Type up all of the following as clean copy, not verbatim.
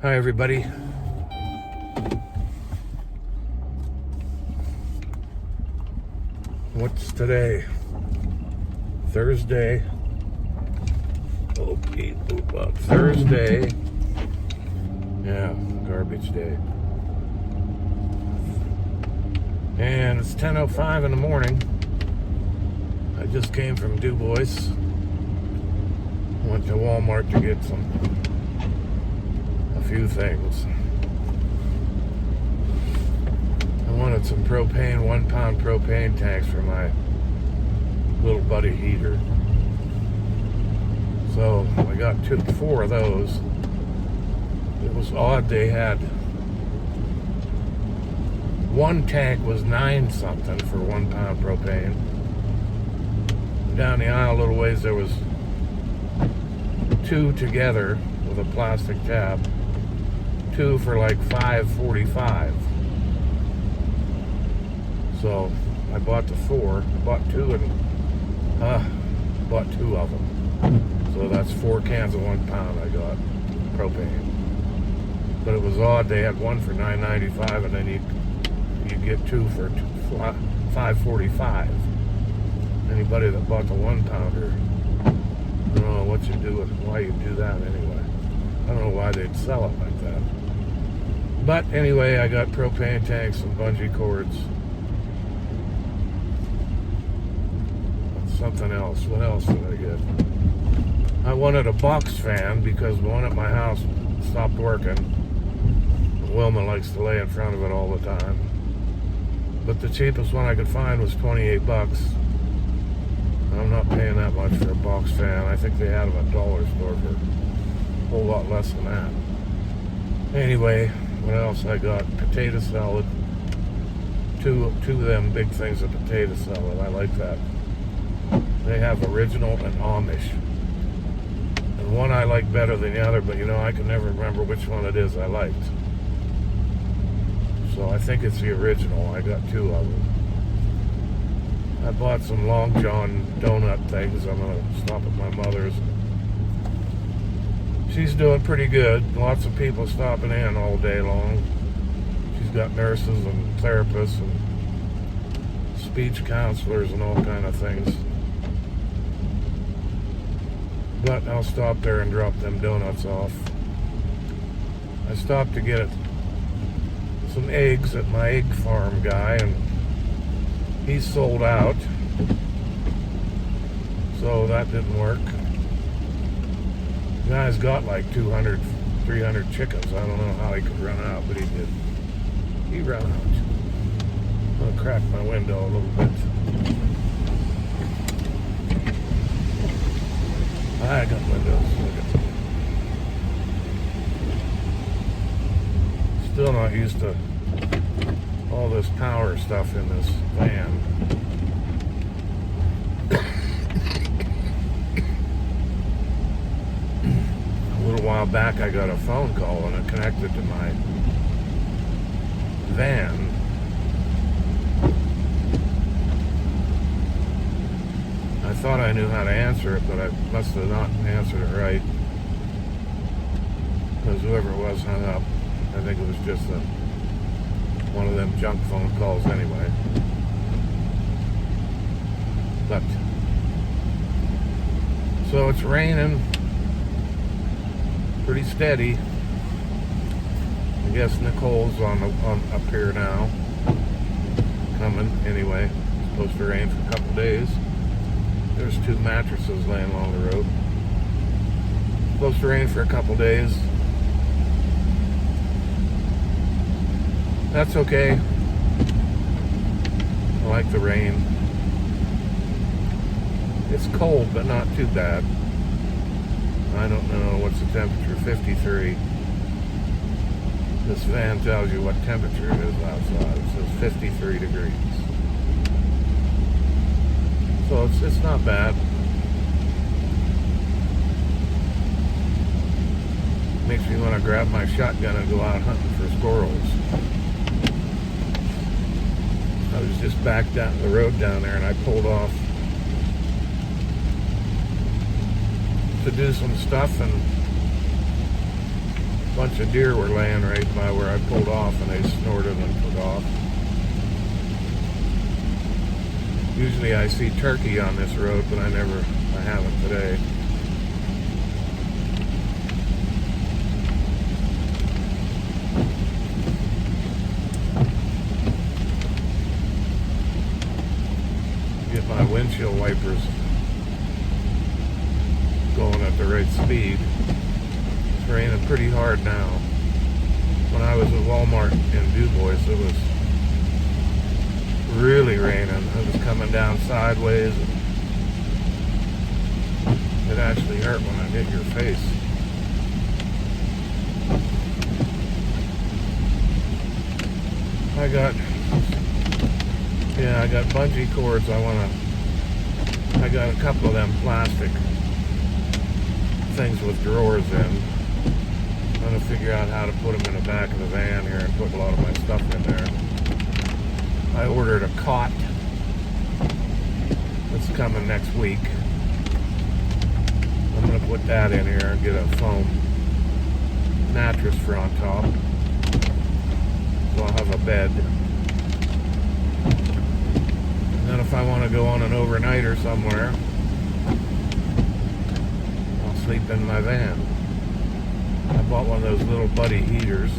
Hi everybody. What's today? Thursday. Okay, poop up. Thursday. Yeah, garbage day. And it's 10:05 in the morning. I just came from Du Bois. Went to Walmart to get a few things. I wanted some propane, 1 pound propane tanks for my little buddy heater. So I got 4 of those. It was odd, they had one tank was 9 something for 1 pound propane. Down the aisle a little ways there was 2 together with a plastic tab. 2 for like $5.45. So I bought the 4, bought 2 and bought 2 of them. So that's 4 cans of 1 pound I got propane. But it was odd, they had 1 for $9.95 and then you get 2 for $5.45. Anybody that bought the 1 pounder, I don't know what you do with why you do that anyway. I don't know why they'd sell it like that. But anyway, I got propane tanks and bungee cords. Something else. What else did I get? I wanted a box fan because the one at my house stopped working. Wilma likes to lay in front of it all the time. But the cheapest one I could find was $28. I'm not paying that much for a box fan. I think they had them at dollar store for a whole lot less than that. Anyway, what else I got? Potato salad. Two of them big things of potato salad. I like that. They have original and Amish. And one I like better than the other, but I can never remember which one it is I liked. So I think it's the original. I got 2 of them. I bought some Long John donut things. I'm going to stop at my mother's. She's doing pretty good. Lots of people stopping in all day long. She's got nurses and therapists and speech counselors and all kind of things. But I'll stop there and drop them donuts off. I stopped to get some eggs at my egg farm guy, and he's sold out. So that didn't work. The guy's got like 200, 300 chickens. I don't know how he could run out, but he did. He ran out. I'm going to crack my window a little bit. I got windows. Still not used to all this power stuff in this van. A little while back I got a phone call and it connected to my van. I thought I knew how to answer it, but I must have not answered it right. Because whoever it was hung up. I think it was just one of them junk phone calls anyway. But, so it's raining. Pretty steady. I guess Nicole's on up here now. Coming anyway. It's supposed to rain for a couple days. There's 2 mattresses laying along the road. Supposed to rain for a couple days. That's okay. I like the rain. It's cold, but not too bad. I don't know what's the temperature. 53. This van tells you what temperature it is outside. It says 53 degrees. So it's not bad. Makes me want to grab my shotgun and go out hunting for squirrels. I was just back down the road down there and I pulled off to do some stuff, and A bunch of deer were laying right by where I pulled off, and they snorted and took off. Usually I see turkey on this road, but I haven't today. Get my windshield wipers going at the right speed. It's raining pretty hard now. When I was at Walmart in Du Bois, it was really raining. It was coming down sideways. It actually hurt when I hit your face. I got bungee cords. I got a couple of them plastic things with drawers in. I'm going to figure out how to put them in the back of the van here and put a lot of my stuff in there. I ordered a cot that's coming next week. I'm going to put that in here and get a foam mattress for on top. So I'll have a bed. And then if I want to go on an overnighter somewhere, I'll sleep in my van. I bought one of those little buddy heaters.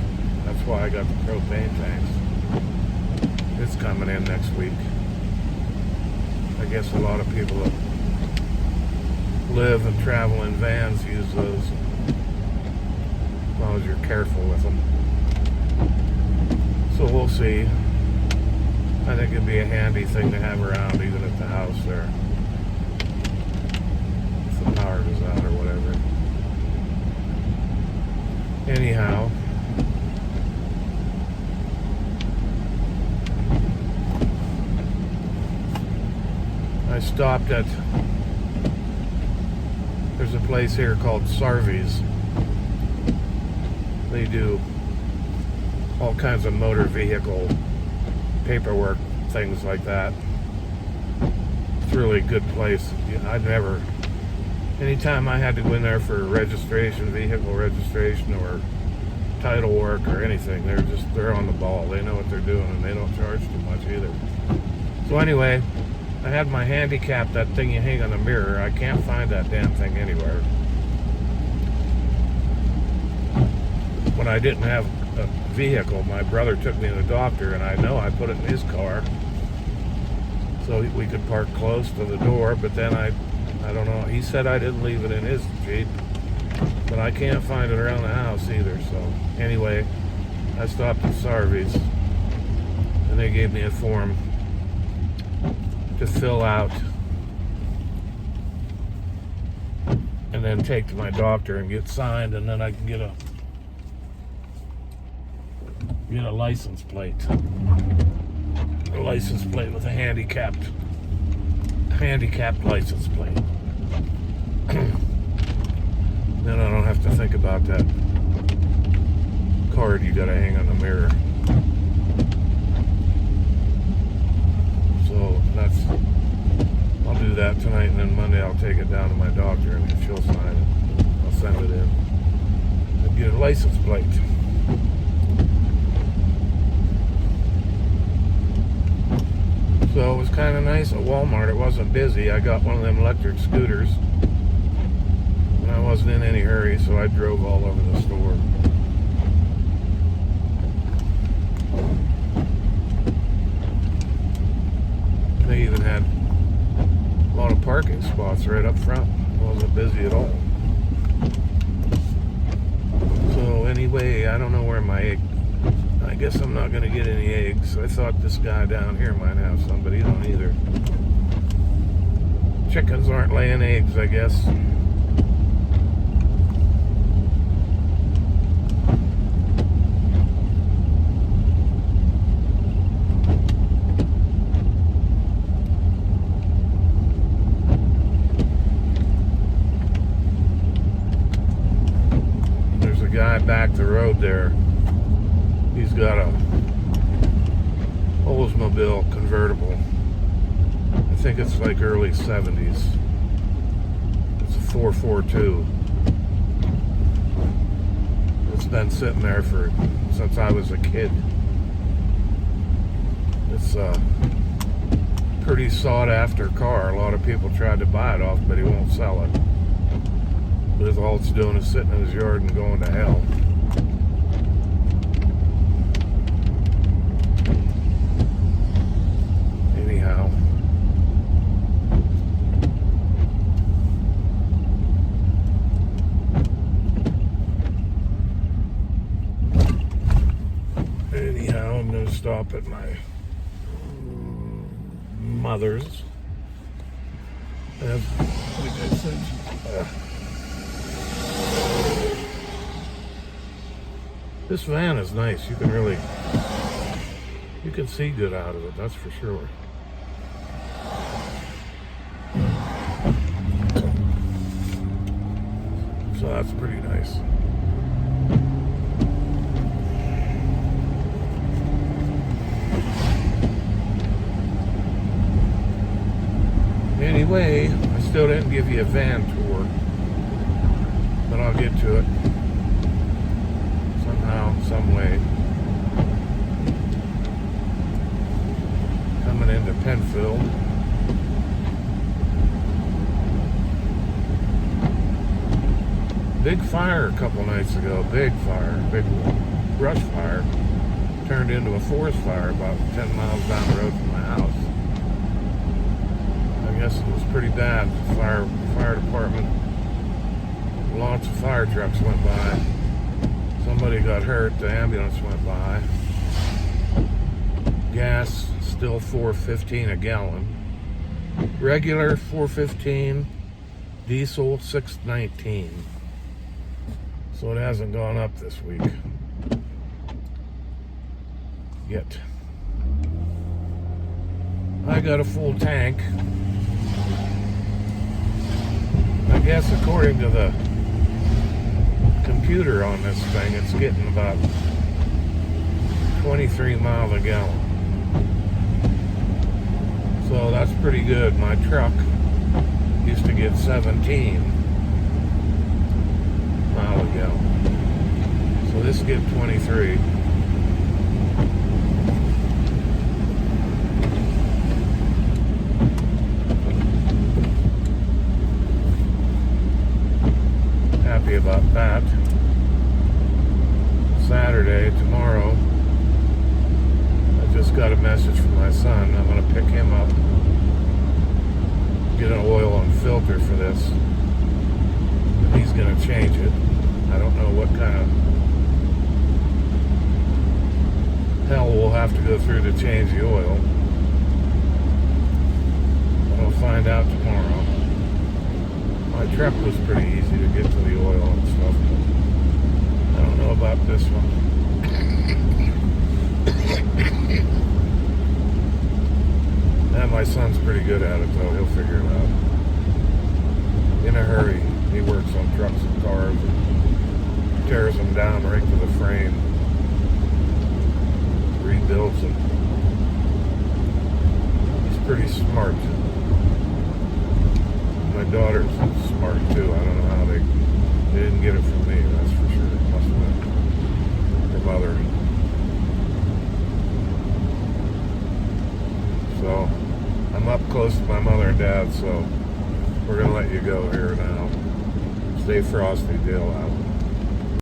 That's why I got the propane tanks. It's coming in next week. I guess a lot of people that live and travel in vans use those, as long as you're careful with them. So we'll see. I think it'd be a handy thing to have around even at the house there, if the power goes out or whatever. Anyhow, I stopped at, there's a place here called Sarvy's. They do all kinds of motor vehicle paperwork, things like that. It's really a good place. Anytime I had to go in there for registration, vehicle registration or title work or anything, they're on the ball. They know what they're doing, and they don't charge too much either. So anyway, I had my handicap, that thing you hang on the mirror. I can't find that damn thing anywhere. When I didn't have a vehicle, my brother took me to the doctor, and I know I put it in his car so we could park close to the door, but then I don't know. He said I didn't leave it in his Jeep, but I can't find it around the house either. So anyway, I stopped at Sarvy's, and they gave me a form to fill out and then take to my doctor and get signed, and then I can get a license plate. A license plate with a handicapped license plate. Then I don't have to think about that card you gotta hang on the mirror. So I'll do that tonight, and then Monday I'll take it down to my doctor, and she'll sign it. I'll send it in and get a license plate. So it was kind of nice at Walmart. It wasn't busy. I got one of them electric scooters, and I wasn't in any hurry, so I drove all over the store. They even had a lot of parking spots right up front. It wasn't busy at all. So anyway, I don't know where my egg. I guess I'm not going to get any eggs. I thought this guy down here might have some, but he don't either. Chickens aren't laying eggs, I guess. There's a guy back the road there. He's got a Oldsmobile convertible. I think it's like early 70s. It's a 442. It's been sitting there since I was a kid. It's a pretty sought after car. A lot of people tried to buy it off, but he won't sell it. But all it's doing is sitting in his yard and going to hell. Anyhow, I'm going to stop at my mother's. Like I said, this van is nice. You can see good out of it, that's for sure. So that's pretty nice. Anyway, I still didn't give you a van tour, but I'll get to it somehow, some way. Coming into Penfield. Big fire a couple nights ago. Big fire, big brush fire. Turned into a forest fire about 10 miles down the road from my house. I guess it was pretty bad. Fire department, lots of fire trucks went by. Somebody got hurt. The ambulance went by. Gas still $4.15 a gallon. Regular $4.15. Diesel $6.19. So it hasn't gone up this week yet. I got a full tank. I guess according to the computer on this thing, it's getting about 23 miles a gallon. So that's pretty good. My truck used to get 17 miles a gallon. So this gets 23. Happy about that. Saturday, tomorrow, I just got a message from my son. I'm going to pick him up, get an oil and filter for this. And he's going to change it. I don't know what kind of hell we'll have to go through to change the oil. I'll find out tomorrow. My truck was pretty easy to get to the oil and stuff. I don't know about this one. And my son's pretty good at it, though. He'll figure it out. In a hurry. He works on trucks and cars and tears them down right to the frame. Rebuilds them. He's pretty smart. My daughter's smart too. I don't know how they didn't get it from me, that's for sure. It must have been her mother. So I'm up close to my mother and dad, so we're gonna let you go here now. Stay frosty, Dale out.